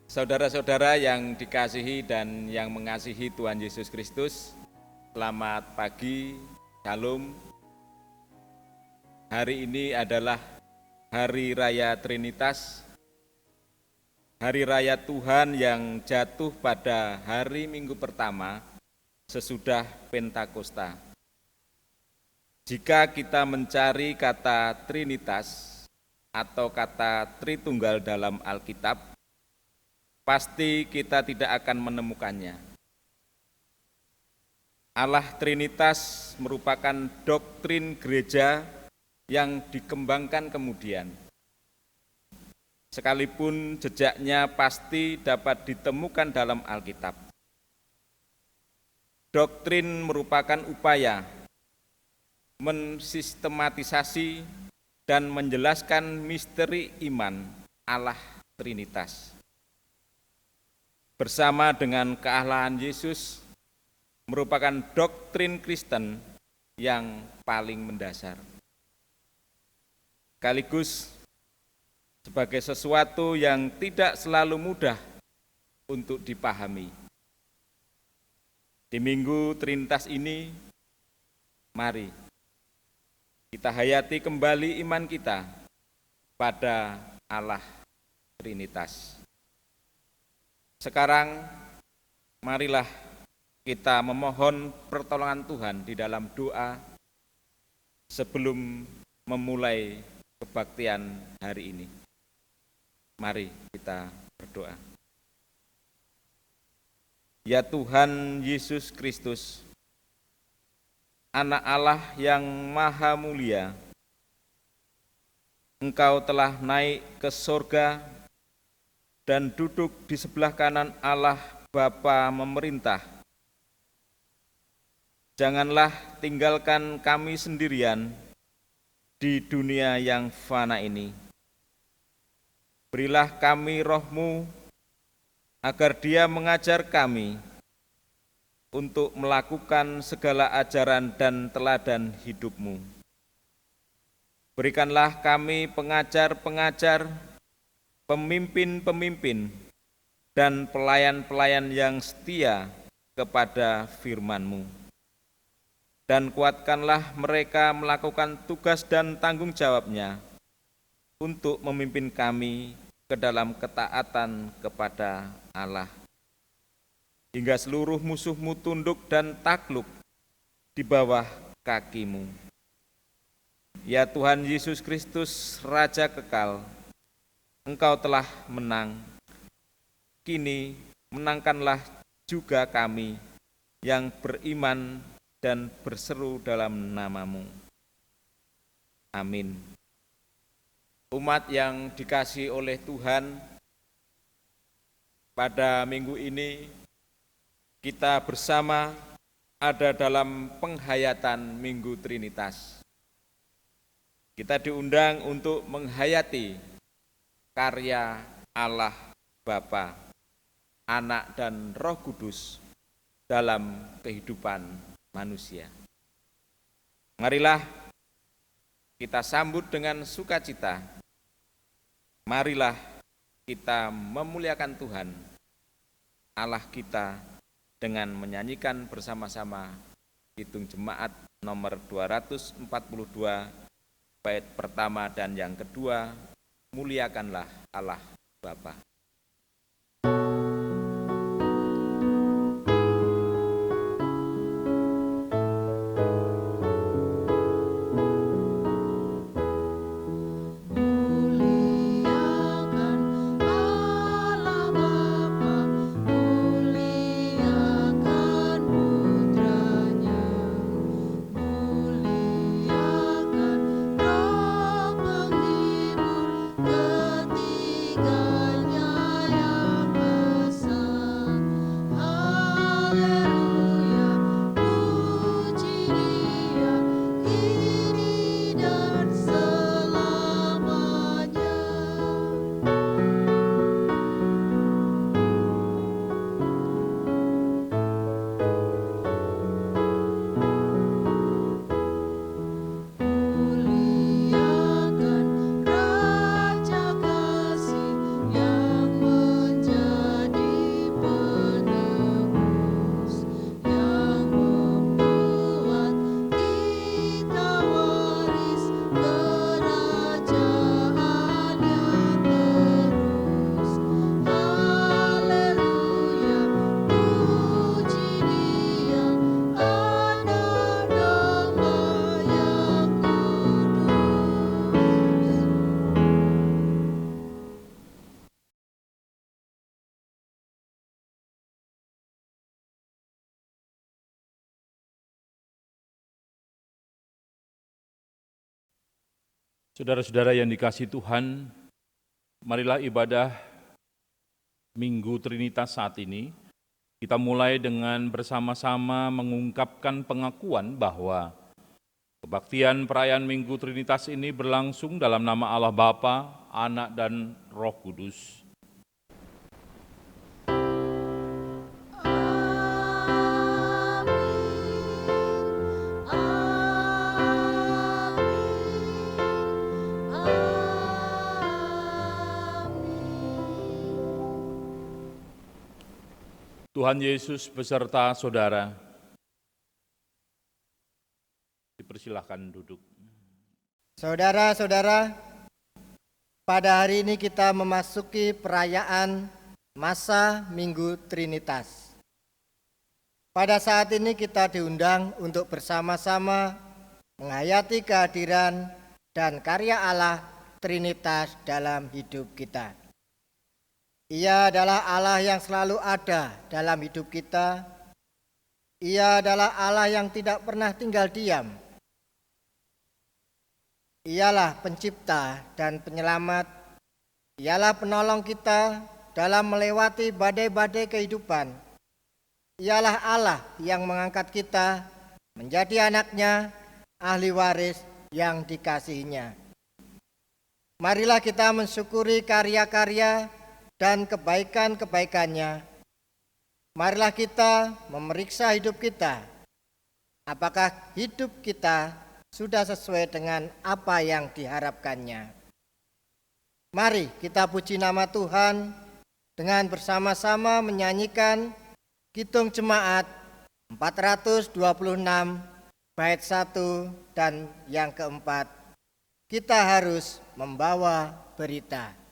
Saudara-saudara yang dikasihi dan yang mengasihi Tuhan Yesus Kristus, selamat pagi, Shalom. Hari ini adalah Hari Raya Trinitas, Hari Raya Tuhan yang jatuh pada hari Minggu pertama sesudah Pentakosta. Jika kita mencari kata Trinitas atau kata Tritunggal dalam Alkitab, pasti kita tidak akan menemukannya. Allah Trinitas merupakan doktrin gereja yang dikembangkan kemudian. Sekalipun jejaknya pasti dapat ditemukan dalam Alkitab. Doktrin merupakan upaya mensistematisasi dan menjelaskan misteri iman Allah Trinitas. Bersama dengan kealahan Yesus merupakan doktrin Kristen yang paling mendasar. Sekaligus sebagai sesuatu yang tidak selalu mudah untuk dipahami. Di Minggu Trinitas ini, mari kita hayati kembali iman kita pada Allah Trinitas. Sekarang, marilah kita memohon pertolongan Tuhan di dalam doa sebelum memulai kebaktian hari ini. Mari kita berdoa. Ya Tuhan Yesus Kristus, Anak Allah yang maha mulia, Engkau telah naik ke sorga dan duduk di sebelah kanan Allah Bapa memerintah. Janganlah tinggalkan kami sendirian di dunia yang fana ini. Berilah kami roh-Mu agar Dia mengajar kami untuk melakukan segala ajaran dan teladan hidup-Mu. Berikanlah kami pengajar-pengajar, pemimpin-pemimpin, dan pelayan-pelayan yang setia kepada firman-Mu. Dan kuatkanlah mereka melakukan tugas dan tanggung jawabnya untuk memimpin kami ke dalam ketaatan kepada Allah. Hingga seluruh musuh-Mu tunduk dan takluk di bawah kaki-Mu. Ya Tuhan Yesus Kristus, Raja kekal, Engkau telah menang. Kini menangkanlah juga kami yang beriman dan berseru dalam nama-Mu. Amin. Umat yang dikasihi oleh Tuhan, pada minggu ini kita bersama ada dalam penghayatan Minggu Trinitas. Kita diundang untuk menghayati karya Allah Bapa, Anak dan Roh Kudus dalam kehidupan manusia. Marilah kita sambut dengan sukacita. Marilah kita memuliakan Tuhan, Allah kita, dengan menyanyikan bersama-sama Kidung Jemaat nomor 242, bait pertama dan yang kedua, Muliakanlah Allah Bapa. Ketiganya Saudara-saudara yang dikasihi Tuhan, marilah ibadah Minggu Trinitas saat ini kita mulai dengan bersama-sama mengungkapkan pengakuan bahwa kebaktian perayaan Minggu Trinitas ini berlangsung dalam nama Allah Bapa, Anak, dan Roh Kudus. Tuhan Yesus beserta saudara, dipersilahkan duduk. Saudara-saudara, pada hari ini kita memasuki perayaan masa Minggu Trinitas. Pada saat ini kita diundang untuk bersama-sama menghayati kehadiran dan karya Allah Trinitas dalam hidup kita. Ia adalah Allah yang selalu ada dalam hidup kita. Ia adalah Allah yang tidak pernah tinggal diam. Ialah pencipta dan penyelamat. Ialah penolong kita dalam melewati badai-badai kehidupan. Ialah Allah yang mengangkat kita menjadi anaknya, ahli waris yang dikasihinya. Marilah kita mensyukuri karya-karya dan kebaikan-kebaikannya. Marilah kita memeriksa hidup kita. Apakah hidup kita sudah sesuai dengan apa yang diharapkannya? Mari kita puji nama Tuhan dengan bersama-sama menyanyikan Kidung Jemaat 426 bait 1 dan yang keempat. Kita harus membawa berita.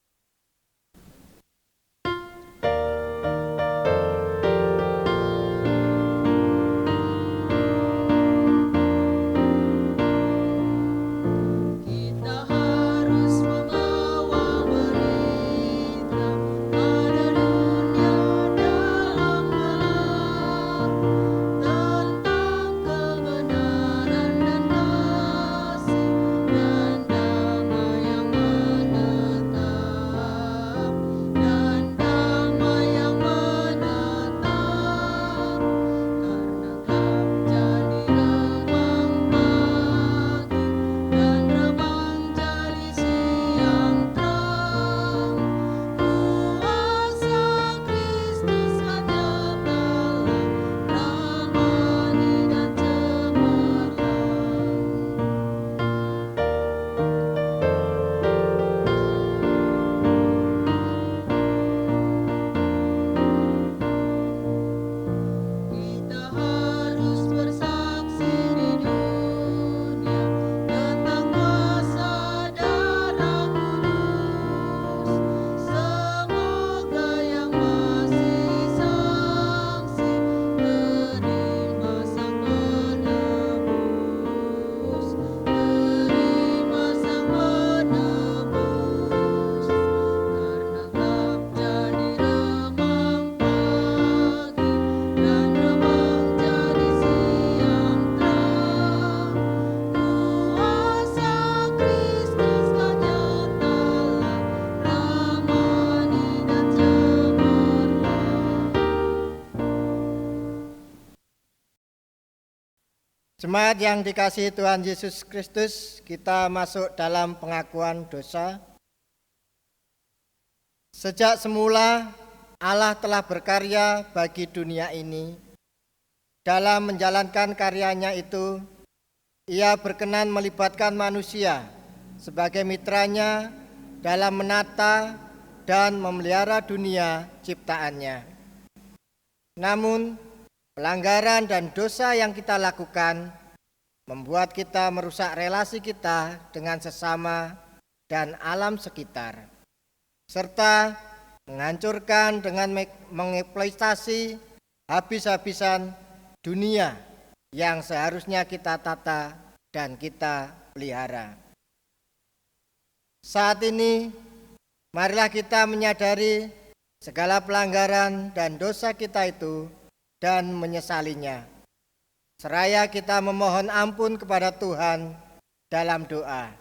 Jemaat yang dikasihi Tuhan Yesus Kristus, kita masuk dalam pengakuan dosa. Sejak semula Allah telah berkarya bagi dunia ini. Dalam menjalankan karyanya itu, Ia berkenan melibatkan manusia sebagai mitranya dalam menata dan memelihara dunia ciptaannya. Namun, pelanggaran dan dosa yang kita lakukan membuat kita merusak relasi kita dengan sesama dan alam sekitar, serta menghancurkan dengan mengeksploitasi habis-habisan dunia yang seharusnya kita tata dan kita pelihara. Saat ini, marilah kita menyadari segala pelanggaran dan dosa kita itu dan menyesalinya. Seraya kita memohon ampun kepada Tuhan dalam doa.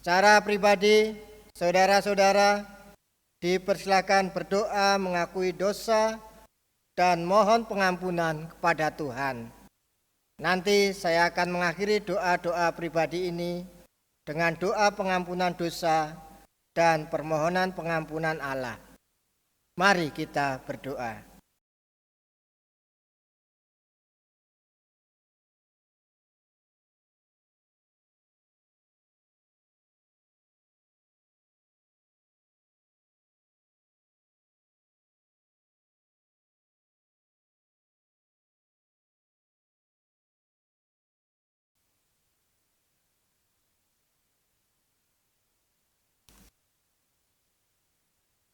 Secara pribadi, saudara-saudara dipersilakan berdoa mengakui dosa dan mohon pengampunan kepada Tuhan. Nanti saya akan mengakhiri doa-doa pribadi ini dengan doa pengampunan dosa dan permohonan pengampunan Allah. Mari kita berdoa.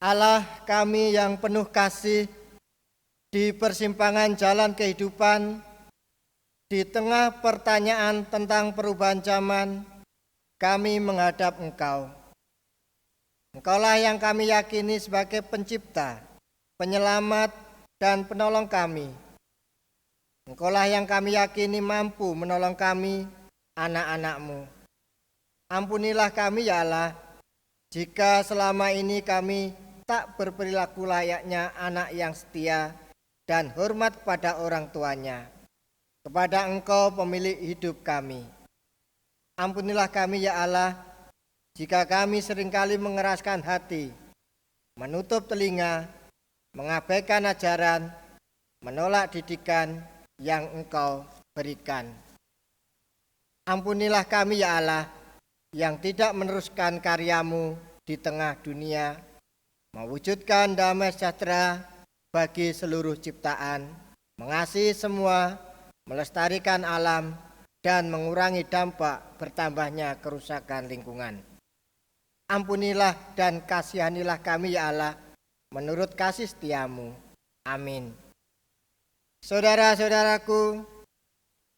Allah kami yang penuh kasih, di persimpangan jalan kehidupan, di tengah pertanyaan tentang perubahan zaman, kami menghadap Engkau. Engkaulah yang kami yakini sebagai pencipta, penyelamat, dan penolong kami. Engkaulah yang kami yakini mampu menolong kami, anak-anak-Mu. Ampunilah kami ya Allah, jika selama ini kami tak berperilaku layaknya anak yang setia dan hormat kepada orang tuanya, kepada Engkau pemilik hidup kami. Ampunilah kami ya Allah, jika kami seringkali mengeraskan hati, menutup telinga, mengabaikan ajaran, menolak didikan yang Engkau berikan. Ampunilah kami ya Allah, yang tidak meneruskan karya-Mu di tengah dunia, mewujudkan damai sejahtera bagi seluruh ciptaan, mengasihi semua, melestarikan alam, dan mengurangi dampak bertambahnya kerusakan lingkungan. Ampunilah dan kasihanilah kami ya Allah, menurut kasih setia-Mu. Amin. Saudara-saudaraku,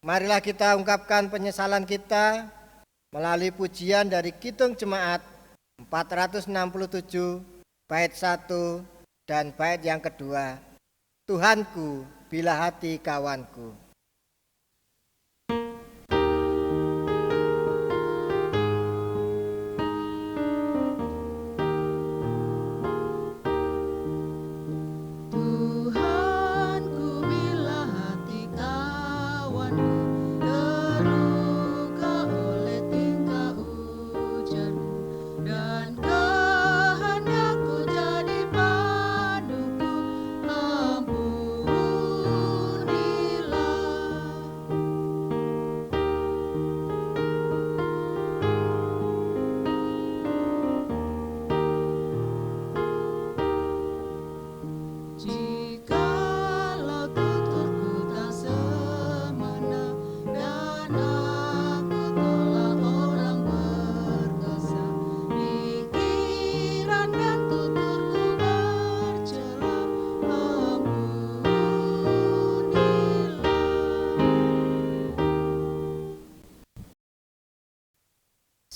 marilah kita ungkapkan penyesalan kita melalui pujian dari Kidung Jemaat 467, bait 1 dan bait yang kedua. Tuhanku, bila hati kawanku.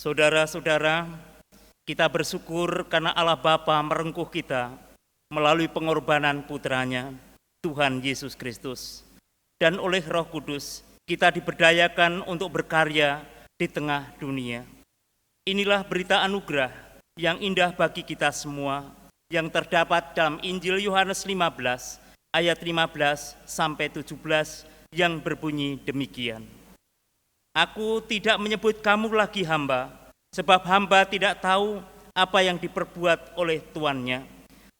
Saudara-saudara, kita bersyukur karena Allah Bapa merengkuh kita melalui pengorbanan putranya, Tuhan Yesus Kristus. Dan oleh Roh Kudus, kita diberdayakan untuk berkarya di tengah dunia. Inilah berita anugerah yang indah bagi kita semua, yang terdapat dalam Injil Yohanes 15, ayat 15 sampai 17, yang berbunyi demikian. Aku tidak menyebut kamu lagi hamba, sebab hamba tidak tahu apa yang diperbuat oleh tuannya.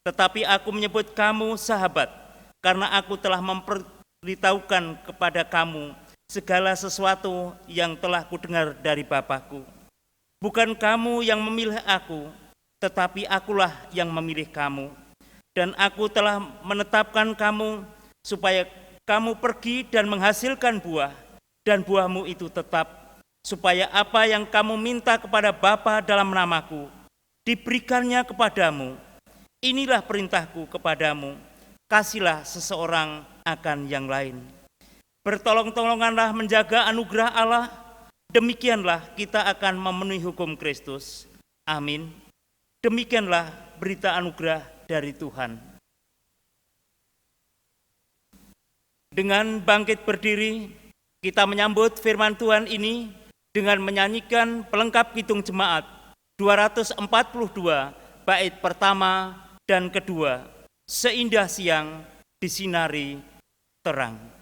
Tetapi aku menyebut kamu sahabat, karena aku telah memberitahukan kepada kamu segala sesuatu yang telah kudengar dari Bapa-Ku. Bukan kamu yang memilih aku, tetapi akulah yang memilih kamu. Dan aku telah menetapkan kamu supaya kamu pergi dan menghasilkan buah, dan buahmu itu tetap, supaya apa yang kamu minta kepada Bapa dalam namaku, diberikannya kepadamu. Inilah perintahku kepadamu, kasihlah seseorang akan yang lain. Bertolong-tolonganlah menjaga anugerah Allah, demikianlah kita akan memenuhi hukum Kristus. Amin. Demikianlah berita anugerah dari Tuhan. Dengan bangkit berdiri, kita menyambut firman Tuhan ini dengan menyanyikan pelengkap Kidung Jemaat 242 bait pertama dan kedua, seindah siang disinari terang.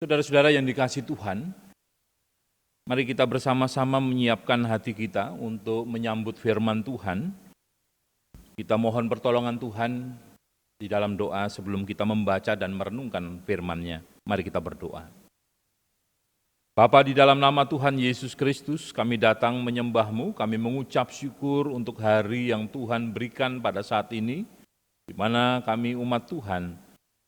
Saudara-saudara yang dikasihi Tuhan, mari kita bersama-sama menyiapkan hati kita untuk menyambut firman Tuhan. Kita mohon pertolongan Tuhan di dalam doa sebelum kita membaca dan merenungkan firman-Nya. Mari kita berdoa. Bapa, di dalam nama Tuhan Yesus Kristus, kami datang menyembah-Mu, kami mengucap syukur untuk hari yang Tuhan berikan pada saat ini, di mana kami umat Tuhan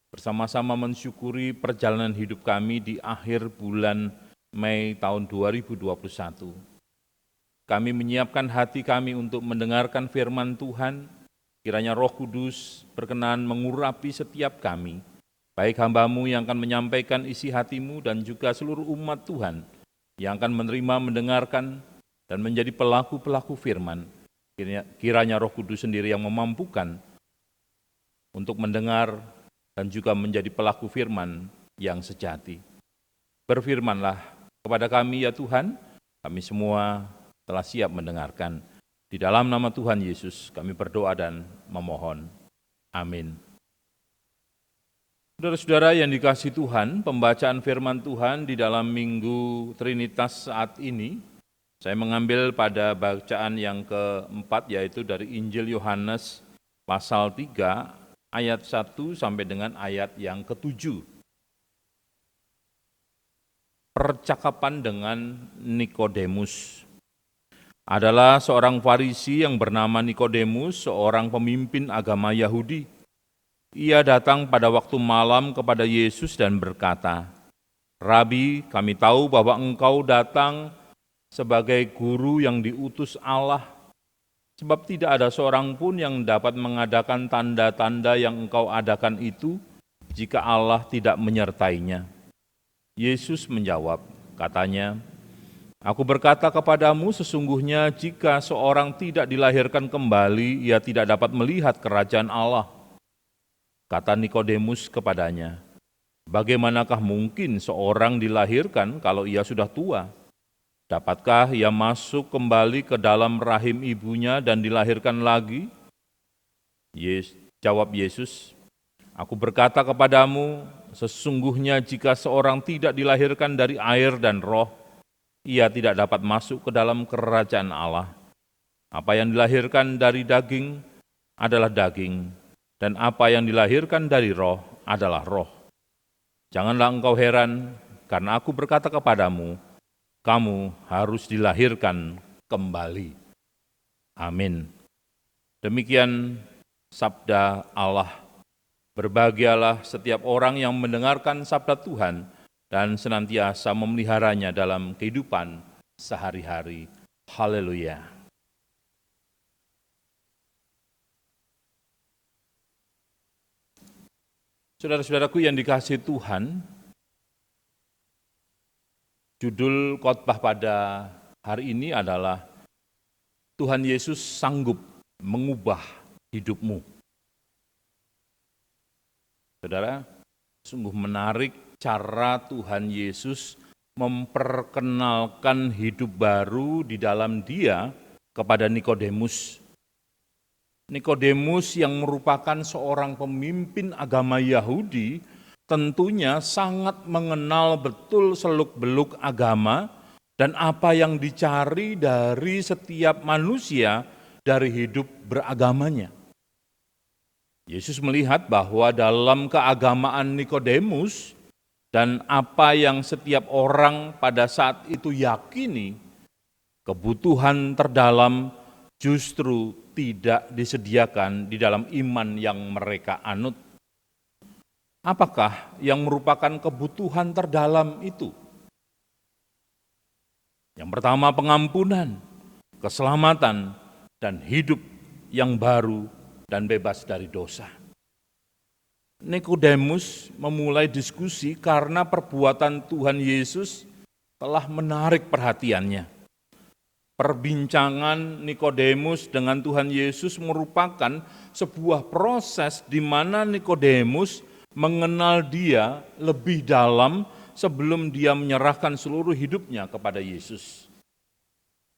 bersama-sama mensyukuri perjalanan hidup kami di akhir bulan Mei tahun 2021. Kami menyiapkan hati kami untuk mendengarkan firman Tuhan, kiranya Roh Kudus berkenan mengurapi setiap kami, baik hamba-Mu yang akan menyampaikan isi hati-Mu dan juga seluruh umat Tuhan yang akan menerima, mendengarkan, dan menjadi pelaku-pelaku firman. Kiranya Roh Kudus sendiri yang memampukan untuk mendengar dan juga menjadi pelaku firman yang sejati. Berfirmanlah kepada kami ya Tuhan, kami semua telah siap mendengarkan. Di dalam nama Tuhan Yesus kami berdoa dan memohon. Amin. Saudara-saudara yang dikasihi Tuhan, pembacaan firman Tuhan di dalam Minggu Trinitas saat ini, saya mengambil pada bacaan yang keempat, yaitu dari Injil Yohanes pasal 3, ayat 1 sampai dengan ayat yang ke-7. Percakapan dengan Nikodemus. Adalah seorang Farisi yang bernama Nikodemus, seorang pemimpin agama Yahudi. Ia datang pada waktu malam kepada Yesus dan berkata, "Rabi, kami tahu bahwa engkau datang sebagai guru yang diutus Allah, sebab tidak ada seorang pun yang dapat mengadakan tanda-tanda yang engkau adakan itu jika Allah tidak menyertainya." Yesus menjawab, katanya, "Aku berkata kepadamu, sesungguhnya jika seorang tidak dilahirkan kembali, ia tidak dapat melihat kerajaan Allah." Kata Nikodemus kepadanya, "Bagaimanakah mungkin seorang dilahirkan kalau ia sudah tua? Dapatkah ia masuk kembali ke dalam rahim ibunya dan dilahirkan lagi?" Jawab Yesus, "Aku berkata kepadamu, sesungguhnya jika seorang tidak dilahirkan dari air dan roh, ia tidak dapat masuk ke dalam kerajaan Allah. Apa yang dilahirkan dari daging adalah daging, dan apa yang dilahirkan dari roh adalah roh. Janganlah engkau heran, karena aku berkata kepadamu, kamu harus dilahirkan kembali." Amin. Demikian sabda Allah. Berbahagialah setiap orang yang mendengarkan sabda Tuhan dan senantiasa memeliharanya dalam kehidupan sehari-hari. Haleluya. Saudara-saudaraku yang dikasihi Tuhan, judul khotbah pada hari ini adalah Tuhan Yesus sanggup mengubah hidupmu. Saudara, sungguh menarik cara Tuhan Yesus memperkenalkan hidup baru di dalam Dia kepada Nikodemus. Nikodemus yang merupakan seorang pemimpin agama Yahudi tentunya sangat mengenal betul seluk-beluk agama dan apa yang dicari dari setiap manusia dari hidup beragamanya. Yesus melihat bahwa dalam keagamaan Nikodemus dan apa yang setiap orang pada saat itu yakini, kebutuhan terdalam justru tidak disediakan di dalam iman yang mereka anut. Apakah yang merupakan kebutuhan terdalam itu? Yang pertama, pengampunan, keselamatan, dan hidup yang baru dan bebas dari dosa. Nikodemus memulai diskusi karena perbuatan Tuhan Yesus telah menarik perhatiannya. Perbincangan Nikodemus dengan Tuhan Yesus merupakan sebuah proses di mana Nikodemus mengenal Dia lebih dalam sebelum dia menyerahkan seluruh hidupnya kepada Yesus.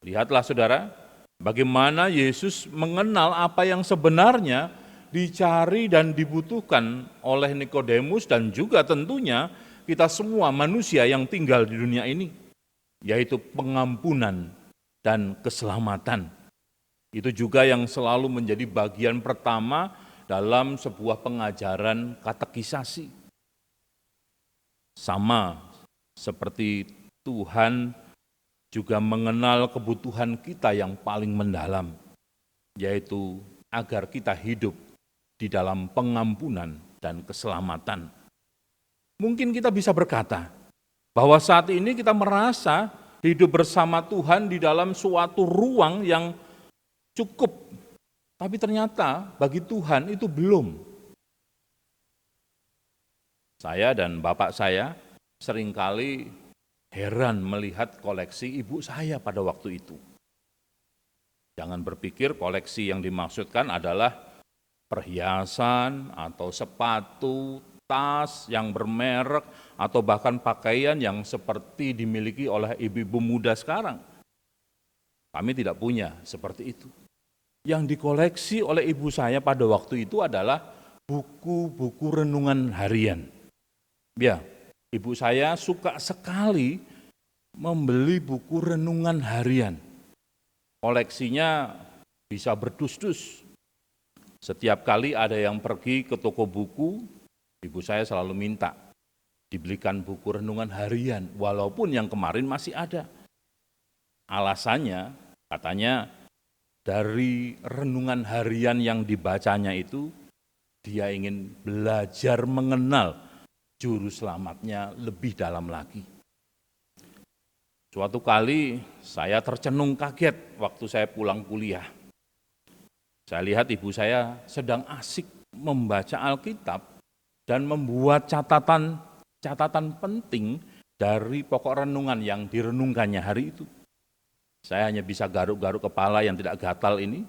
Lihatlah saudara, bagaimana Yesus mengenal apa yang sebenarnya dicari dan dibutuhkan oleh Nikodemus dan juga tentunya kita semua manusia yang tinggal di dunia ini, yaitu pengampunan dan keselamatan. Itu juga yang selalu menjadi bagian pertama dalam sebuah pengajaran katekisasi. Sama seperti Tuhan juga mengenal kebutuhan kita yang paling mendalam, yaitu agar kita hidup di dalam pengampunan dan keselamatan. Mungkin kita bisa berkata bahwa saat ini kita merasa hidup bersama Tuhan di dalam suatu ruang yang cukup, tapi ternyata bagi Tuhan itu belum. Saya dan bapak saya seringkali heran melihat koleksi ibu saya pada waktu itu. Jangan berpikir koleksi yang dimaksudkan adalah perhiasan atau sepatu, tas yang bermerek, atau bahkan pakaian yang seperti dimiliki oleh ibu-ibu muda sekarang. Kami tidak punya seperti itu. Yang dikoleksi oleh ibu saya pada waktu itu adalah buku-buku renungan harian. Ya, ibu saya suka sekali membeli buku renungan harian. Koleksinya bisa berdus-dus. Setiap kali ada yang pergi ke toko buku, ibu saya selalu minta dibelikan buku renungan harian, walaupun yang kemarin masih ada. Alasannya, katanya, dari renungan harian yang dibacanya itu, dia ingin belajar mengenal juru selamatnya lebih dalam lagi. Suatu kali saya tercenung kaget waktu saya pulang kuliah. Saya lihat ibu saya sedang asik membaca Alkitab dan membuat catatan penting dari pokok renungan yang direnungkannya hari itu. Saya hanya bisa garuk-garuk kepala yang tidak gatal ini,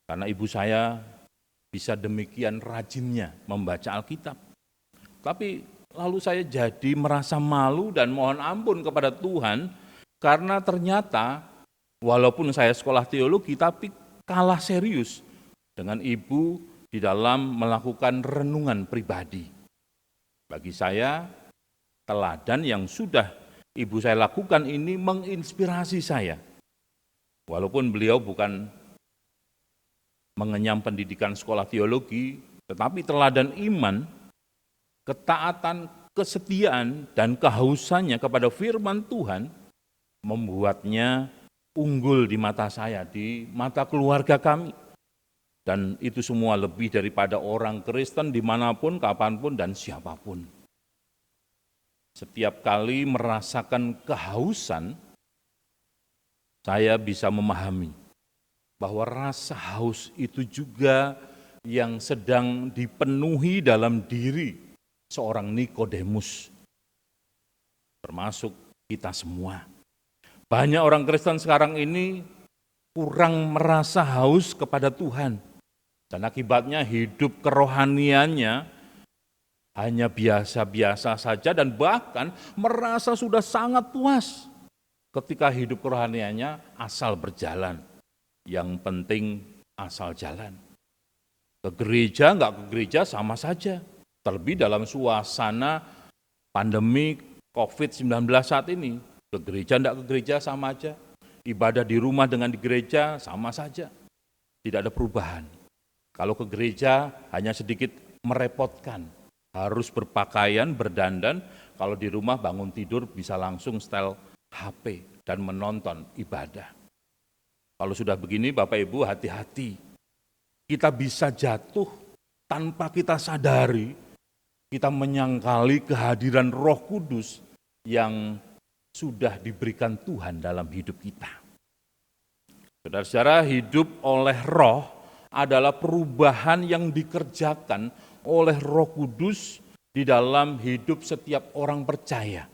karena ibu saya bisa demikian rajinnya membaca Alkitab. Tapi lalu saya jadi merasa malu dan mohon ampun kepada Tuhan, karena ternyata walaupun saya sekolah teologi tapi kalah serius dengan Ibu di dalam melakukan renungan pribadi. Bagi saya, teladan yang sudah Ibu saya lakukan ini menginspirasi saya. Walaupun beliau bukan mengenyam pendidikan sekolah teologi, tetapi teladan iman, ketaatan, kesetiaan, dan kehausannya kepada firman Tuhan membuatnya unggul di mata saya, di mata keluarga kami. Dan itu semua lebih daripada orang Kristen dimanapun, kapanpun, dan siapapun. Setiap kali merasakan kehausan, saya bisa memahami bahwa rasa haus itu juga yang sedang dipenuhi dalam diri seorang Nikodemus, termasuk kita semua. Banyak orang Kristen sekarang ini kurang merasa haus kepada Tuhan. Dan akibatnya hidup kerohaniannya hanya biasa-biasa saja dan bahkan merasa sudah sangat puas ketika hidup kerohaniannya asal berjalan. Yang penting asal jalan. Ke gereja, enggak ke gereja sama saja. Terlebih dalam suasana pandemi COVID-19 saat ini. Ke gereja, enggak ke gereja sama aja. Ibadah di rumah dengan di gereja sama saja. Tidak ada perubahan. Kalau ke gereja hanya sedikit merepotkan, harus berpakaian, berdandan, kalau di rumah bangun tidur bisa langsung setel HP dan menonton ibadah. Kalau sudah begini Bapak Ibu hati-hati, kita bisa jatuh tanpa kita sadari, kita menyangkali kehadiran Roh Kudus yang sudah diberikan Tuhan dalam hidup kita. Saudara-saudara, hidup oleh Roh adalah perubahan yang dikerjakan oleh Roh Kudus di dalam hidup setiap orang percaya.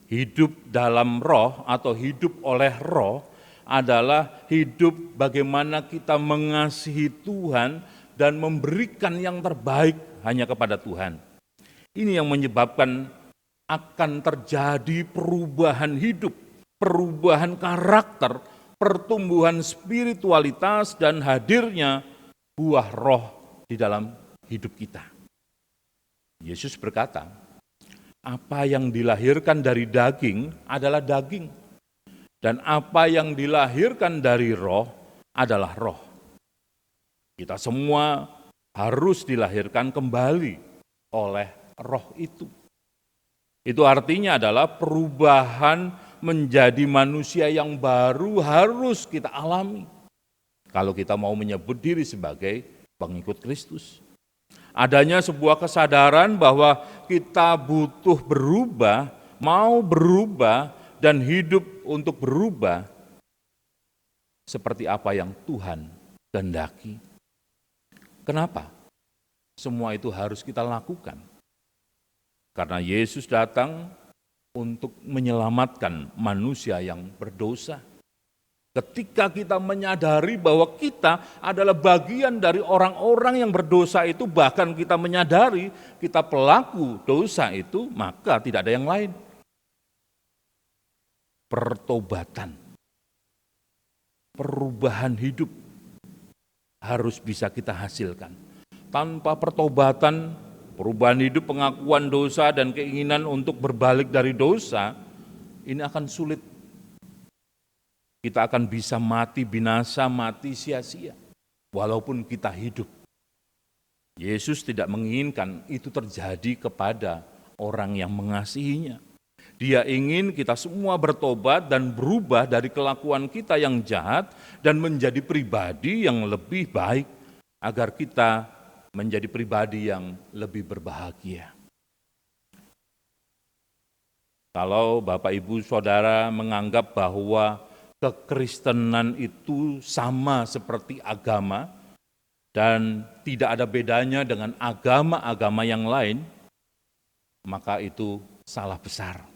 Hidup dalam Roh atau hidup oleh Roh adalah hidup bagaimana kita mengasihi Tuhan dan memberikan yang terbaik hanya kepada Tuhan. Ini yang menyebabkan akan terjadi perubahan hidup, perubahan karakter, pertumbuhan spiritualitas dan hadirnya buah roh di dalam hidup kita. Yesus berkata, apa yang dilahirkan dari daging adalah daging, dan apa yang dilahirkan dari roh adalah roh. Kita semua harus dilahirkan kembali oleh roh itu. Itu artinya adalah perubahan menjadi manusia yang baru harus kita alami kalau kita mau menyebut diri sebagai pengikut Kristus. Adanya sebuah kesadaran bahwa kita butuh berubah, mau berubah, dan hidup untuk berubah seperti apa yang Tuhan kehendaki. Kenapa? Semua itu harus kita lakukan. Karena Yesus datang untuk menyelamatkan manusia yang berdosa. Ketika kita menyadari bahwa kita adalah bagian dari orang-orang yang berdosa itu, bahkan kita menyadari kita pelaku dosa itu, maka tidak ada yang lain. Pertobatan, perubahan hidup harus bisa kita hasilkan. Tanpa pertobatan, perubahan hidup, pengakuan dosa, dan keinginan untuk berbalik dari dosa, ini akan sulit. Kita akan bisa mati binasa, mati sia-sia, walaupun kita hidup. Yesus tidak menginginkan itu terjadi kepada orang yang mengasihinya. Dia ingin kita semua bertobat dan berubah dari kelakuan kita yang jahat dan menjadi pribadi yang lebih baik, agar kita menjadi pribadi yang lebih berbahagia. Kalau Bapak Ibu Saudara menganggap bahwa kekristenan itu sama seperti agama dan tidak ada bedanya dengan agama-agama yang lain, maka itu salah besar.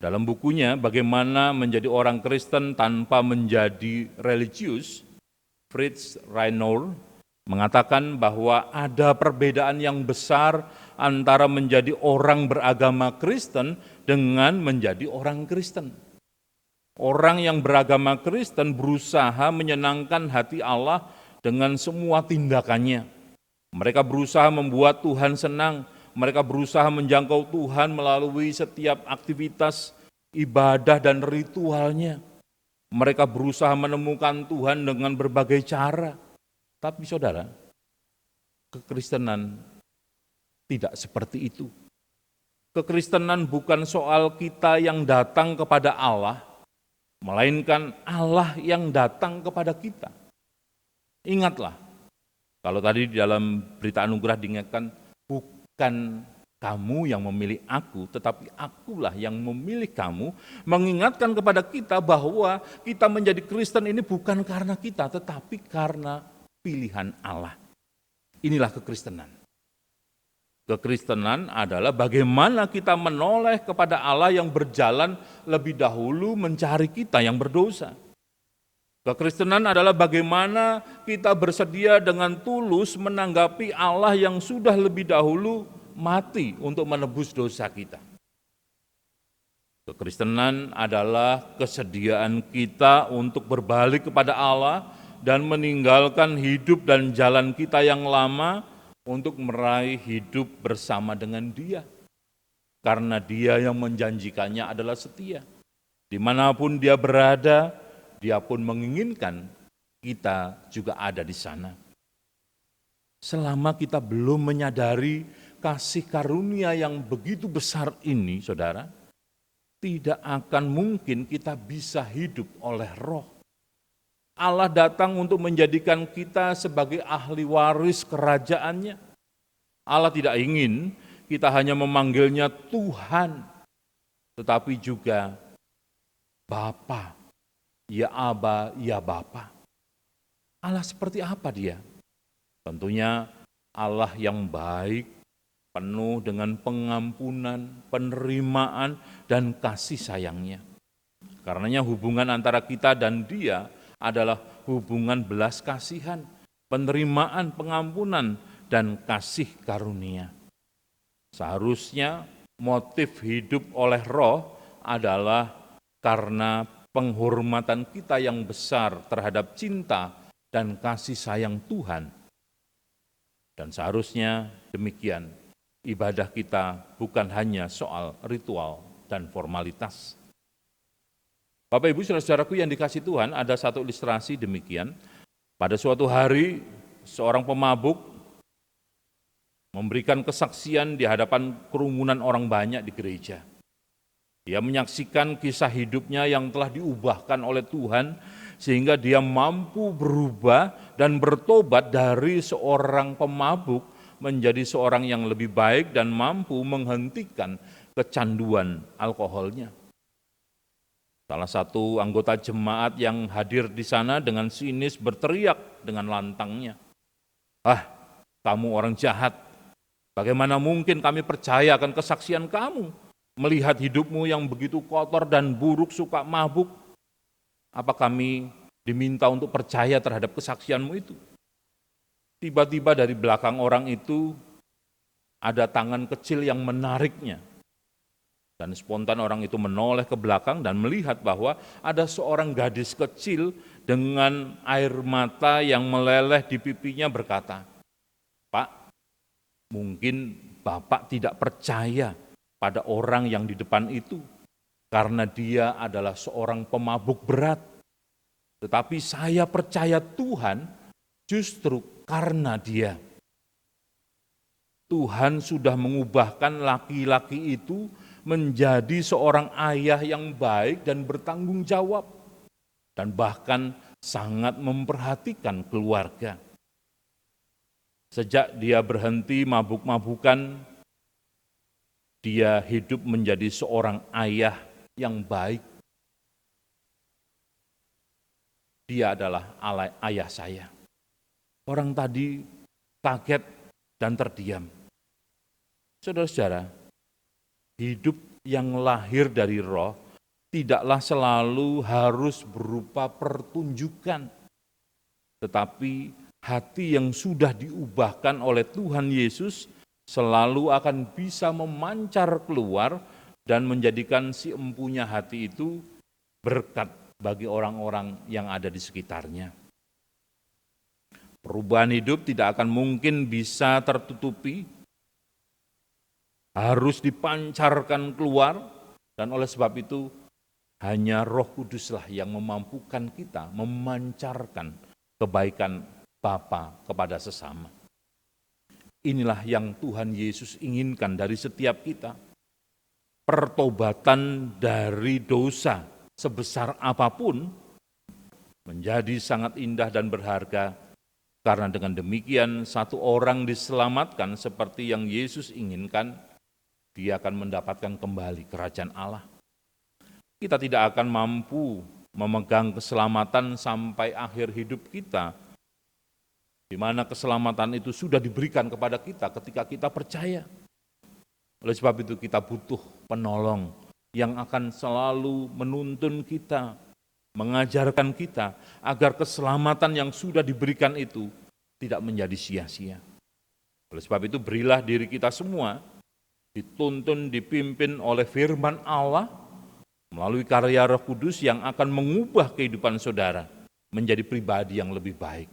Dalam bukunya Bagaimana Menjadi Orang Kristen Tanpa Menjadi Religius, Fritz Reinold mengatakan bahwa ada perbedaan yang besar antara menjadi orang beragama Kristen dengan menjadi orang Kristen. Orang yang beragama Kristen berusaha menyenangkan hati Allah dengan semua tindakannya. Mereka berusaha membuat Tuhan senang, mereka berusaha menjangkau Tuhan melalui setiap aktivitas ibadah dan ritualnya. Mereka berusaha menemukan Tuhan dengan berbagai cara. Tapi saudara, kekristenan tidak seperti itu. Kekristenan bukan soal kita yang datang kepada Allah, melainkan Allah yang datang kepada kita. Ingatlah, kalau tadi di dalam berita anugerah diingatkan, bukan kamu yang memilih aku, tetapi akulah yang memilih kamu, mengingatkan kepada kita bahwa kita menjadi Kristen ini bukan karena kita, tetapi karena pilihan Allah. Inilah kekristenan. Kekristenan adalah bagaimana kita menoleh kepada Allah yang berjalan lebih dahulu mencari kita yang berdosa. Kekristenan adalah bagaimana kita bersedia dengan tulus menanggapi Allah yang sudah lebih dahulu mati untuk menebus dosa kita. Kekristenan adalah kesediaan kita untuk berbalik kepada Allah dan meninggalkan hidup dan jalan kita yang lama untuk meraih hidup bersama dengan Dia. Karena Dia yang menjanjikannya adalah setia. Dimanapun Dia berada, Dia pun menginginkan kita juga ada di sana. Selama kita belum menyadari kasih karunia yang begitu besar ini, saudara, tidak akan mungkin kita bisa hidup oleh roh. Allah datang untuk menjadikan kita sebagai ahli waris kerajaannya. Allah tidak ingin kita hanya memanggilnya Tuhan, tetapi juga Bapa, ya Aba, ya Bapa. Allah seperti apa Dia? Tentunya Allah yang baik, penuh dengan pengampunan, penerimaan, dan kasih sayangnya. Karenanya hubungan antara kita dan Dia adalah hubungan belas kasihan, penerimaan, pengampunan, dan kasih karunia. Seharusnya motif hidup oleh roh adalah karena penghormatan kita yang besar terhadap cinta dan kasih sayang Tuhan. Dan seharusnya demikian, ibadah kita bukan hanya soal ritual dan formalitas. Bapak Ibu saudara-saudaraku yang dikasihi Tuhan, ada satu ilustrasi demikian. Pada suatu hari, seorang pemabuk memberikan kesaksian di hadapan kerumunan orang banyak di gereja. Dia menyaksikan kisah hidupnya yang telah diubahkan oleh Tuhan, sehingga dia mampu berubah dan bertobat dari seorang pemabuk menjadi seorang yang lebih baik dan mampu menghentikan kecanduan alkoholnya. Salah satu anggota jemaat yang hadir di sana dengan sinis berteriak dengan lantangnya, "Ah, kamu orang jahat, bagaimana mungkin kami percaya akan kesaksian kamu, melihat hidupmu yang begitu kotor dan buruk, suka mabuk? Apa kami diminta untuk percaya terhadap kesaksianmu itu?" Tiba-tiba dari belakang orang itu ada tangan kecil yang menariknya. Dan spontan orang itu menoleh ke belakang dan melihat bahwa ada seorang gadis kecil dengan air mata yang meleleh di pipinya berkata, "Pak, mungkin Bapak tidak percaya pada orang yang di depan itu, karena dia adalah seorang pemabuk berat. Tetapi saya percaya Tuhan justru karena dia. Tuhan sudah mengubahkan laki-laki itu menjadi seorang ayah yang baik dan bertanggung jawab, dan bahkan sangat memperhatikan keluarga. Sejak dia berhenti mabuk-mabukan, dia hidup menjadi seorang ayah yang baik. Dia adalah ayah saya." Orang tadi kaget dan terdiam. Saudara-saudara, hidup yang lahir dari roh tidaklah selalu harus berupa pertunjukan, tetapi hati yang sudah diubahkan oleh Tuhan Yesus selalu akan bisa memancar keluar dan menjadikan si empunya hati itu berkat bagi orang-orang yang ada di sekitarnya. Perubahan hidup tidak akan mungkin bisa tertutupi, harus dipancarkan keluar, dan oleh sebab itu hanya Roh Kuduslah yang memampukan kita memancarkan kebaikan Bapa kepada sesama. Inilah yang Tuhan Yesus inginkan dari setiap kita. Pertobatan dari dosa sebesar apapun menjadi sangat indah dan berharga, karena dengan demikian satu orang diselamatkan seperti yang Yesus inginkan, dia akan mendapatkan kembali kerajaan Allah. Kita tidak akan mampu memegang keselamatan sampai akhir hidup kita, di mana keselamatan itu sudah diberikan kepada kita ketika kita percaya. Oleh sebab itu kita butuh penolong yang akan selalu menuntun kita, mengajarkan kita agar keselamatan yang sudah diberikan itu tidak menjadi sia-sia. Oleh sebab itu berilah diri kita semua dituntun, dipimpin oleh firman Allah melalui karya Roh Kudus yang akan mengubah kehidupan saudara menjadi pribadi yang lebih baik.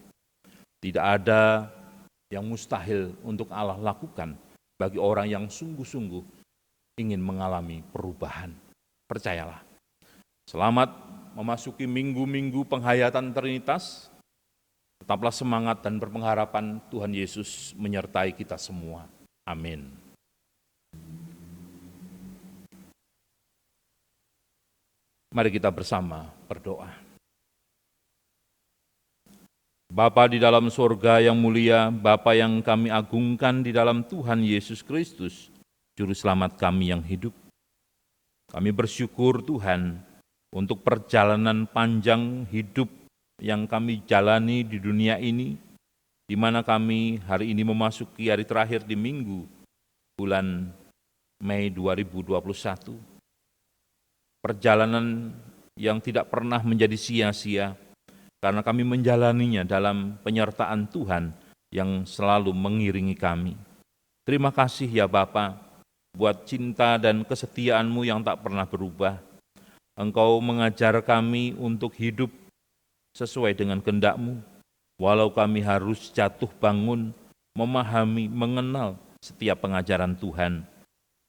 Tidak ada yang mustahil untuk Allah lakukan bagi orang yang sungguh-sungguh ingin mengalami perubahan. Percayalah. Selamat memasuki minggu-minggu penghayatan Trinitas. Tetaplah semangat dan berpengharapan Tuhan Yesus menyertai kita semua. Amin. Mari kita bersama berdoa. Bapa di dalam surga yang mulia, Bapa yang kami agungkan di dalam Tuhan Yesus Kristus, Juru Selamat kami yang hidup. Kami bersyukur Tuhan untuk perjalanan panjang hidup yang kami jalani di dunia ini, di mana kami hari ini memasuki hari terakhir di minggu bulan Mei 2021. Perjalanan yang tidak pernah menjadi sia-sia, karena kami menjalaninya dalam penyertaan Tuhan yang selalu mengiringi kami. Terima kasih ya Bapa, buat cinta dan kesetiaan-Mu yang tak pernah berubah. Engkau mengajar kami untuk hidup sesuai dengan kehendak-Mu, walau kami harus jatuh bangun, memahami, mengenal setiap pengajaran Tuhan.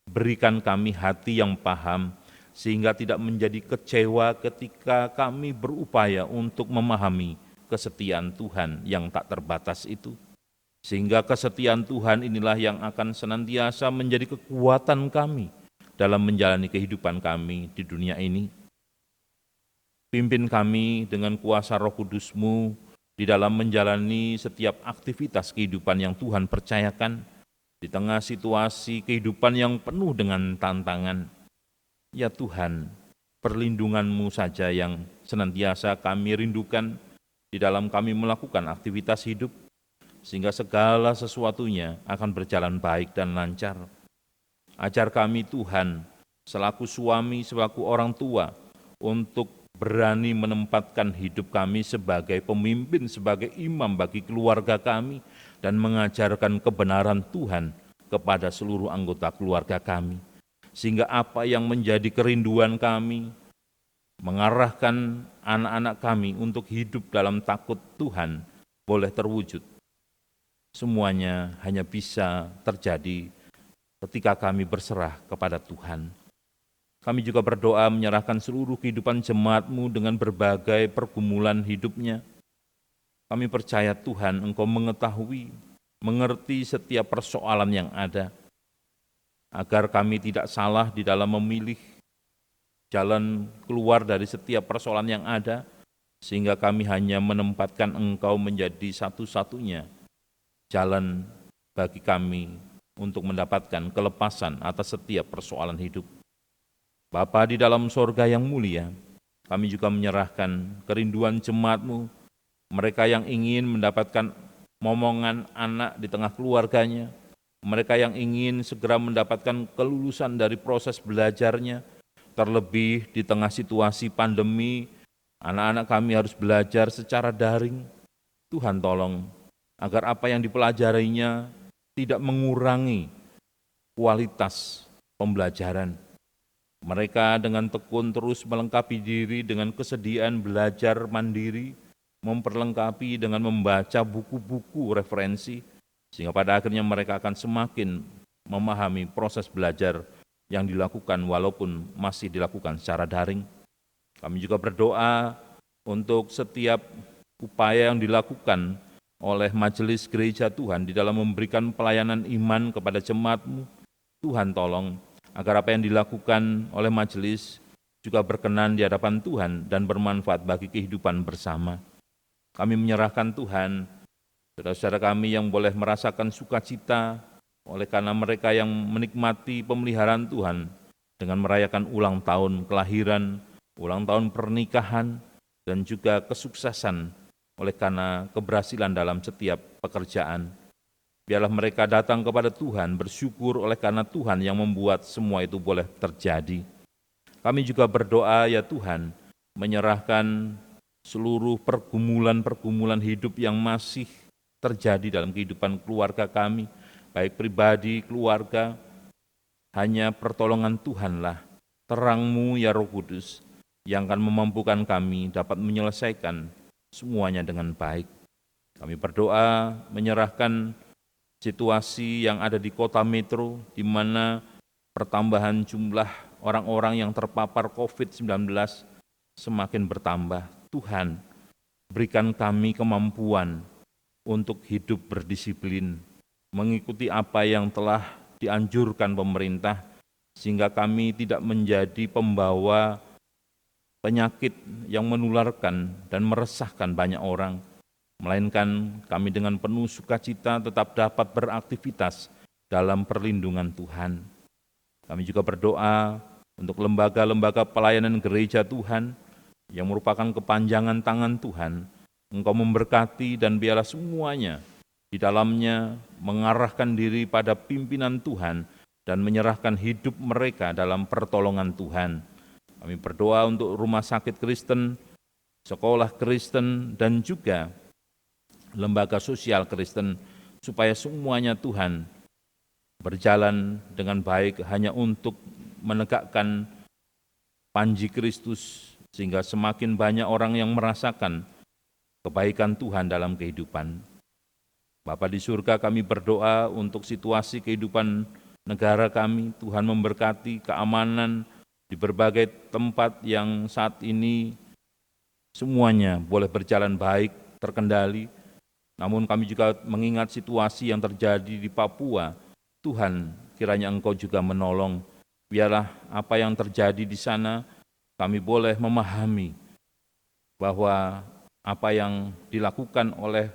Berikan kami hati yang paham, sehingga tidak menjadi kecewa ketika kami berupaya untuk memahami kesetiaan Tuhan yang tak terbatas itu. Sehingga kesetiaan Tuhan inilah yang akan senantiasa menjadi kekuatan kami dalam menjalani kehidupan kami di dunia ini. Pimpin kami dengan kuasa Roh Kudus-Mu di dalam menjalani setiap aktivitas kehidupan yang Tuhan percayakan di tengah situasi kehidupan yang penuh dengan tantangan. Ya Tuhan, perlindungan-Mu saja yang senantiasa kami rindukan di dalam kami melakukan aktivitas hidup, sehingga segala sesuatunya akan berjalan baik dan lancar. Ajar kami Tuhan, selaku suami, selaku orang tua, untuk berani menempatkan hidup kami sebagai pemimpin, sebagai imam bagi keluarga kami, dan mengajarkan kebenaran Tuhan kepada seluruh anggota keluarga kami. Sehingga apa yang menjadi kerinduan kami, mengarahkan anak-anak kami untuk hidup dalam takut Tuhan, boleh terwujud. Semuanya hanya bisa terjadi ketika kami berserah kepada Tuhan. Kami juga berdoa menyerahkan seluruh kehidupan jemaat-Mu dengan berbagai pergumulan hidupnya. Kami percaya Tuhan, Engkau mengetahui, mengerti setiap persoalan yang ada, agar kami tidak salah di dalam memilih jalan keluar dari setiap persoalan yang ada, sehingga kami hanya menempatkan Engkau menjadi satu-satunya jalan bagi kami untuk mendapatkan kelepasan atas setiap persoalan hidup. Bapa di dalam sorga yang mulia, kami juga menyerahkan kerinduan jemaat-Mu, mereka yang ingin mendapatkan momongan anak di tengah keluarganya, mereka yang ingin segera mendapatkan kelulusan dari proses belajarnya, terlebih di tengah situasi pandemi, anak-anak kami harus belajar secara daring. Tuhan tolong, agar apa yang dipelajarinya tidak mengurangi kualitas pembelajaran. Mereka dengan tekun terus melengkapi diri dengan kesediaan belajar mandiri, memperlengkapi dengan membaca buku-buku referensi, sehingga pada akhirnya mereka akan semakin memahami proses belajar yang dilakukan walaupun masih dilakukan secara daring. Kami juga berdoa untuk setiap upaya yang dilakukan oleh majelis gereja Tuhan di dalam memberikan pelayanan iman kepada jemaat-Mu. Tuhan tolong agar apa yang dilakukan oleh majelis juga berkenan di hadapan Tuhan dan bermanfaat bagi kehidupan bersama. Kami menyerahkan Tuhan, saudara-saudara kami yang boleh merasakan sukacita oleh karena mereka yang menikmati pemeliharaan Tuhan dengan merayakan ulang tahun kelahiran, ulang tahun pernikahan, dan juga kesuksesan oleh karena keberhasilan dalam setiap pekerjaan. Biarlah mereka datang kepada Tuhan, bersyukur oleh karena Tuhan yang membuat semua itu boleh terjadi. Kami juga berdoa, ya Tuhan, menyerahkan seluruh pergumulan-pergumulan hidup yang masih terjadi dalam kehidupan keluarga kami, baik pribadi, keluarga. Hanya pertolongan Tuhanlah, terang-Mu ya Roh Kudus, yang akan memampukan kami dapat menyelesaikan semuanya dengan baik. Kami berdoa menyerahkan situasi yang ada di kota metro, di mana pertambahan jumlah orang-orang yang terpapar COVID-19 semakin bertambah. Tuhan, berikan kami kemampuan untuk hidup berdisiplin, mengikuti apa yang telah dianjurkan pemerintah, sehingga kami tidak menjadi pembawa penyakit yang menularkan dan meresahkan banyak orang, melainkan kami dengan penuh sukacita tetap dapat beraktivitas dalam perlindungan Tuhan. Kami juga berdoa untuk lembaga-lembaga pelayanan gereja Tuhan yang merupakan kepanjangan tangan Tuhan. Engkau memberkati dan biarlah semuanya di dalamnya mengarahkan diri pada pimpinan Tuhan dan menyerahkan hidup mereka dalam pertolongan Tuhan. Kami berdoa untuk rumah sakit Kristen, sekolah Kristen, dan juga lembaga sosial Kristen, supaya semuanya Tuhan berjalan dengan baik hanya untuk menegakkan panji Kristus, sehingga semakin banyak orang yang merasakan kebaikan Tuhan dalam kehidupan. Bapa di surga, kami berdoa untuk situasi kehidupan negara kami. Tuhan memberkati keamanan di berbagai tempat yang saat ini semuanya boleh berjalan baik, terkendali. Namun kami juga mengingat situasi yang terjadi di Papua. Tuhan, kiranya Engkau juga menolong. Biarlah apa yang terjadi di sana, kami boleh memahami bahwa apa yang dilakukan oleh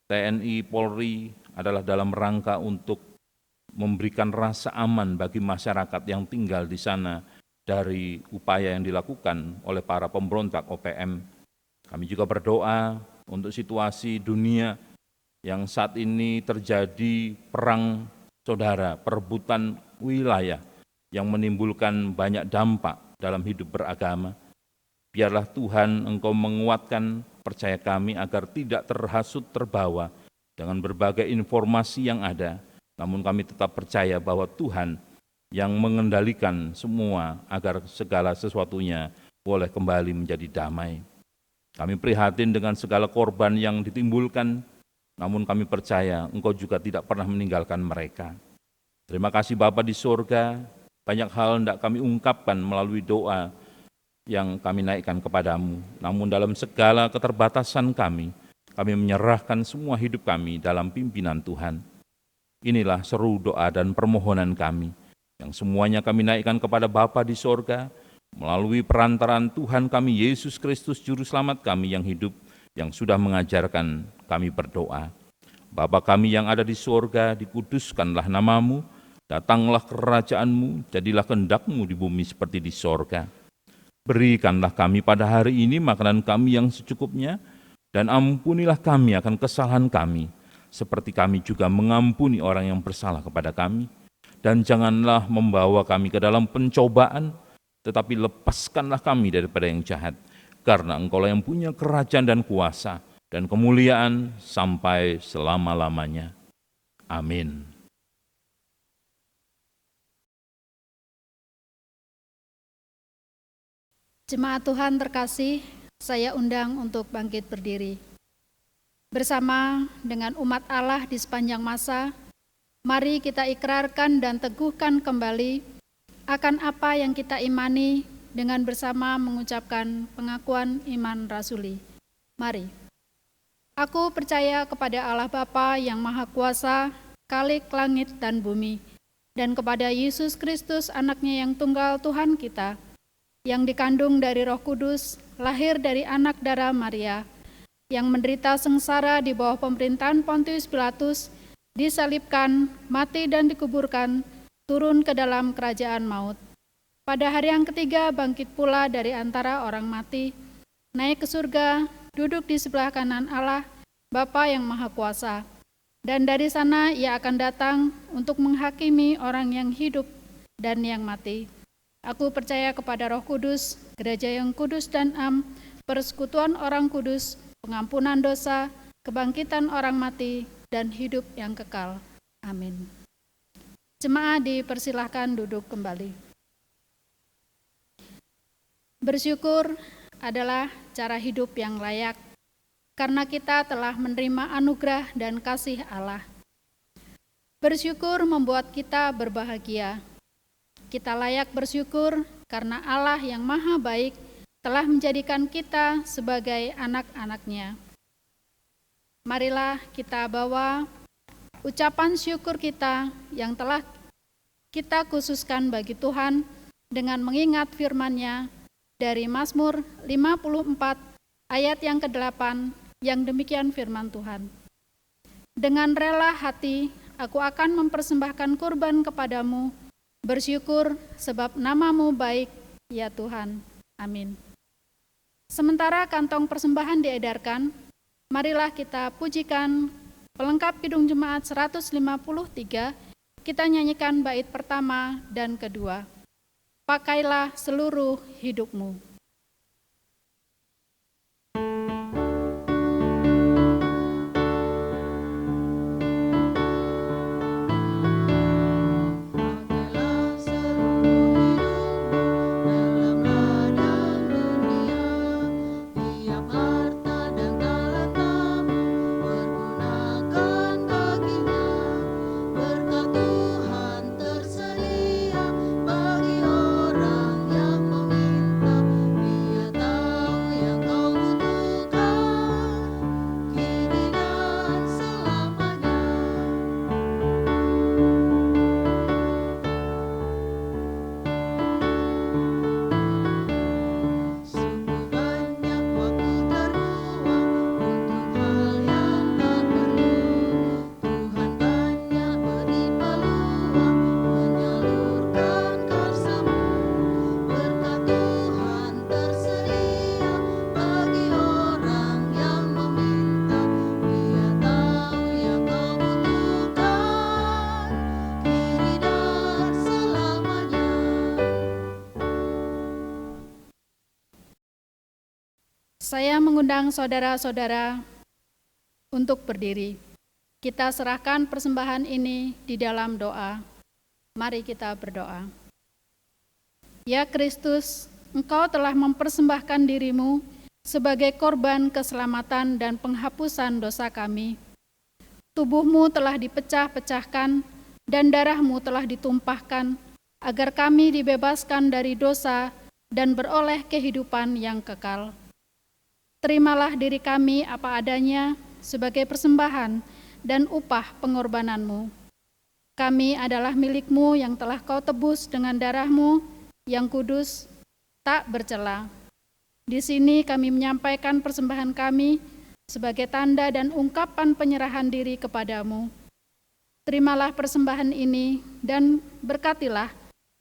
TNI, Polri adalah dalam rangka untuk memberikan rasa aman bagi masyarakat yang tinggal di sana dari upaya yang dilakukan oleh para pemberontak OPM. Kami juga berdoa untuk situasi dunia yang saat ini terjadi perang saudara, perebutan wilayah yang menimbulkan banyak dampak dalam hidup beragama. Biarlah Tuhan Engkau menguatkan percaya kami agar tidak terhasut terbawa dengan berbagai informasi yang ada, namun kami tetap percaya bahwa Tuhan yang mengendalikan semua agar segala sesuatunya boleh kembali menjadi damai. Kami prihatin dengan segala korban yang ditimbulkan, namun kami percaya Engkau juga tidak pernah meninggalkan mereka. Terima kasih Bapa di surga, banyak hal hendak kami ungkapkan melalui doa yang kami naikkan kepadamu. Namun dalam segala keterbatasan kami menyerahkan semua hidup kami dalam pimpinan Tuhan. Inilah seru doa dan permohonan kami, yang semuanya kami naikkan kepada Bapa di surga, melalui perantaraan Tuhan kami Yesus Kristus Juru Selamat kami yang hidup, yang sudah mengajarkan kami berdoa. Bapa kami yang ada di surga, dikuduskanlah namamu, datanglah kerajaan-Mu, jadilah kehendak-Mu di bumi seperti di surga. Berikanlah kami pada hari ini makanan kami yang secukupnya, dan ampunilah kami akan kesalahan kami, seperti kami juga mengampuni orang yang bersalah kepada kami. Dan janganlah membawa kami ke dalam pencobaan, tetapi lepaskanlah kami daripada yang jahat, karena Engkau-lah yang punya kerajaan dan kuasa dan kemuliaan sampai selama-lamanya. Amin. Jemaat Tuhan terkasih, Saya undang untuk bangkit berdiri. Bersama dengan umat Allah di sepanjang masa, mari kita ikrarkan dan teguhkan kembali akan apa yang kita imani dengan bersama mengucapkan pengakuan iman rasuli. Mari. Aku percaya kepada Allah Bapa yang Maha Kuasa, Khalik langit dan bumi, dan kepada Yesus Kristus, anaknya yang tunggal Tuhan kita, yang dikandung dari Roh Kudus, lahir dari anak darah Maria, yang menderita sengsara di bawah pemerintahan Pontius Pilatus, disalibkan, mati dan dikuburkan, turun ke dalam kerajaan maut. Pada hari yang ketiga bangkit pula dari antara orang mati, naik ke surga, duduk di sebelah kanan Allah, Bapa yang Maha Kuasa. Dan dari sana ia akan datang untuk menghakimi orang yang hidup dan yang mati. Aku percaya kepada Roh Kudus, gereja yang kudus dan am, persekutuan orang kudus, pengampunan dosa, kebangkitan orang mati, dan hidup yang kekal. Amin. Jemaat dipersilahkan duduk kembali. Bersyukur adalah cara hidup yang layak, karena kita telah menerima anugerah dan kasih Allah. Bersyukur membuat kita berbahagia. Kita layak bersyukur karena Allah yang Maha Baik telah menjadikan kita sebagai anak-anak-Nya. Marilah kita bawa ucapan syukur kita yang telah kita khususkan bagi Tuhan dengan mengingat firman-Nya dari Mazmur 54 ayat yang ke-8 yang demikian firman Tuhan. Dengan rela hati aku akan mempersembahkan kurban kepadamu, bersyukur sebab nama-Mu baik, ya Tuhan. Amin. Sementara kantong persembahan diedarkan, marilah kita pujikan pelengkap Kidung Jemaat 153, kita nyanyikan bait pertama dan kedua. Pakailah seluruh hidupmu. Saya mengundang saudara-saudara untuk berdiri. Kita serahkan persembahan ini di dalam doa. Mari kita berdoa. Ya Kristus, Engkau telah mempersembahkan dirimu sebagai korban keselamatan dan penghapusan dosa kami. Tubuhmu telah dipecah-pecahkan dan darahmu telah ditumpahkan agar kami dibebaskan dari dosa dan beroleh kehidupan yang kekal. Terimalah diri kami apa adanya sebagai persembahan dan upah pengorbananmu. Kami adalah milik-Mu yang telah Kau tebus dengan darah-Mu yang kudus, tak bercela. Di sini kami menyampaikan persembahan kami sebagai tanda dan ungkapan penyerahan diri kepadamu. Terimalah persembahan ini dan berkatilah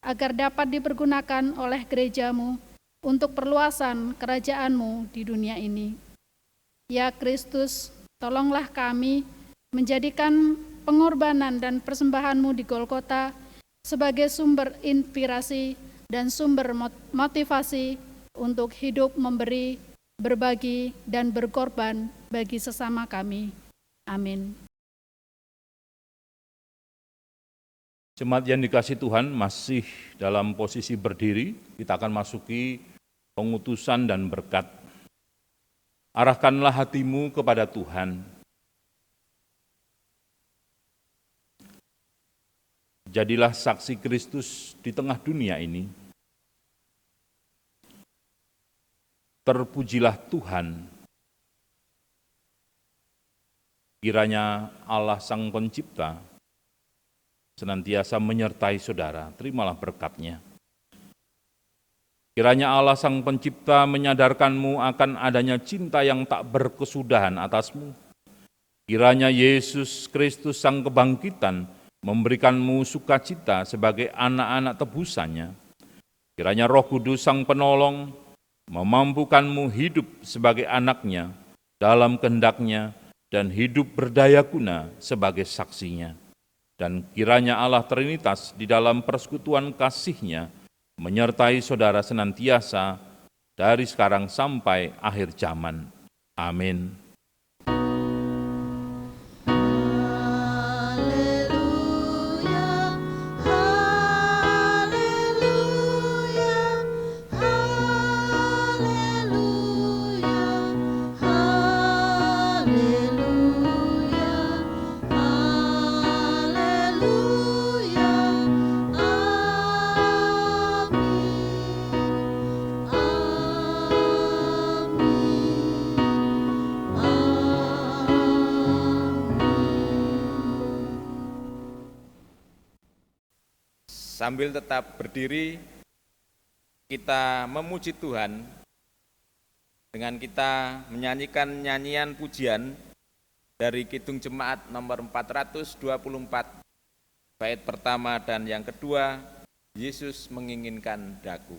agar dapat dipergunakan oleh gereja-Mu untuk perluasan kerajaan-Mu di dunia ini. Ya Kristus, tolonglah kami menjadikan pengorbanan dan persembahan-Mu di Golgota sebagai sumber inspirasi dan sumber motivasi untuk hidup memberi, berbagi, dan berkorban bagi sesama kami. Amin. Jemaat yang dikasihi Tuhan, masih dalam posisi berdiri, kita akan masuki pengutusan dan berkat. Arahkanlah hatimu kepada Tuhan. Jadilah saksi Kristus di tengah dunia ini. Terpujilah Tuhan. Kiranya Allah Sang Pencipta senantiasa menyertai saudara. Terimalah berkat-Nya. Kiranya Allah Sang Pencipta menyadarkanmu akan adanya cinta yang tak berkesudahan atasmu. Kiranya Yesus Kristus Sang Kebangkitan memberikanmu sukacita sebagai anak-anak tebusannya. Kiranya Roh Kudus Sang Penolong memampukanmu hidup sebagai anaknya dalam kehendak-Nya dan hidup berdaya guna sebagai saksinya. Dan kiranya Allah Trinitas di dalam persekutuan kasih-Nya menyertai saudara senantiasa dari sekarang sampai akhir zaman. Amin. Sambil tetap berdiri, kita memuji Tuhan dengan kita menyanyikan nyanyian pujian dari Kidung Jemaat nomor 424, bait pertama dan yang kedua, Yesus menginginkan daku.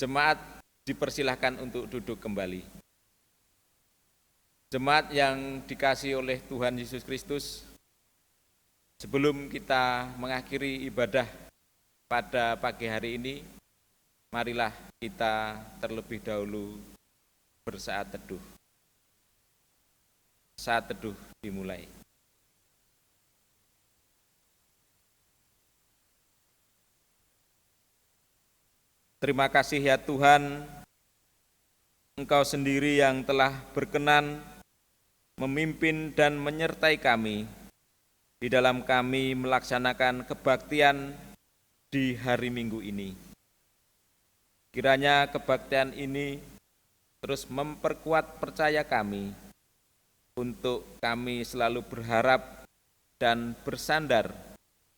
Jemaat dipersilahkan untuk duduk kembali. Jemaat yang dikasihi oleh Tuhan Yesus Kristus, sebelum kita mengakhiri ibadah pada pagi hari ini, marilah kita terlebih dahulu bersaat teduh. Saat teduh dimulai. Terima kasih ya Tuhan, Engkau sendiri yang telah berkenan memimpin dan menyertai kami di dalam kami melaksanakan kebaktian di hari Minggu ini. Kiranya kebaktian ini terus memperkuat percaya kami untuk kami selalu berharap dan bersandar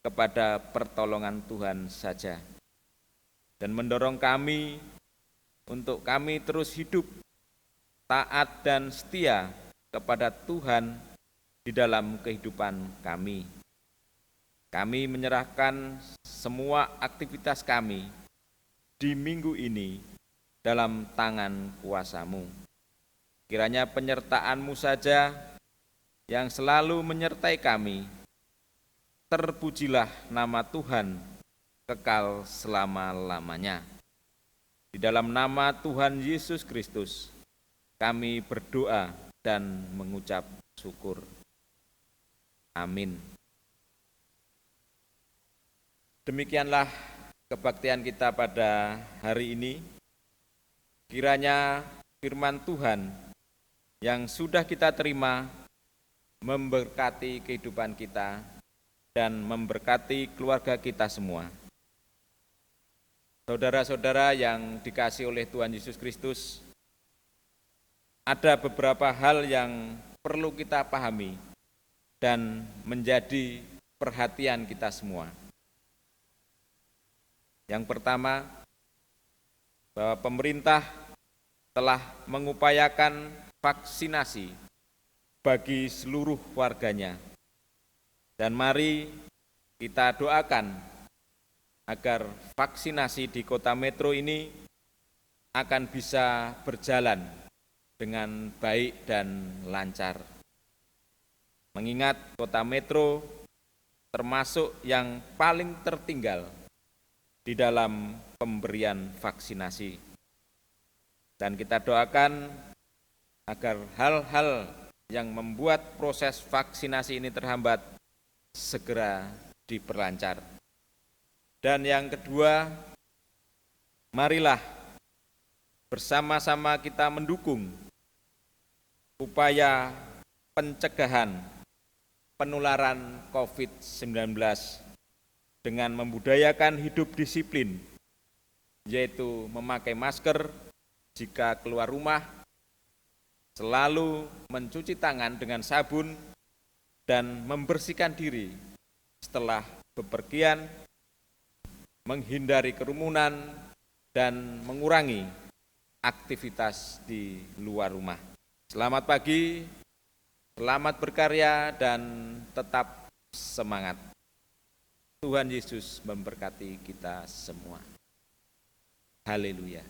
kepada pertolongan Tuhan saja, dan mendorong kami untuk kami terus hidup taat dan setia kepada Tuhan di dalam kehidupan kami. Kami menyerahkan semua aktivitas kami di minggu ini dalam tangan kuasa-Mu. Kiranya penyertaan-Mu saja yang selalu menyertai kami. Terpujilah nama Tuhan kekal selama-lamanya. Di dalam nama Tuhan Yesus Kristus, kami berdoa dan mengucap syukur. Amin. Demikianlah kebaktian kita pada hari ini. Kiranya firman Tuhan yang sudah kita terima memberkati kehidupan kita dan memberkati keluarga kita semua. Saudara-saudara yang dikasihi oleh Tuhan Yesus Kristus, ada beberapa hal yang perlu kita pahami dan menjadi perhatian kita semua. Yang pertama, bahwa pemerintah telah mengupayakan vaksinasi bagi seluruh warganya. Dan mari kita doakan agar vaksinasi di kota metro ini akan bisa berjalan dengan baik dan lancar. Mengingat kota metro termasuk yang paling tertinggal di dalam pemberian vaksinasi. Dan kita doakan agar hal-hal yang membuat proses vaksinasi ini terhambat segera diperlancar. Dan yang kedua, marilah bersama-sama kita mendukung upaya pencegahan penularan COVID-19 dengan membudayakan hidup disiplin, yaitu memakai masker jika keluar rumah, selalu mencuci tangan dengan sabun, dan membersihkan diri setelah bepergian, menghindari kerumunan, dan mengurangi aktivitas di luar rumah. Selamat pagi, selamat berkarya, dan tetap semangat. Tuhan Yesus memberkati kita semua. Haleluya.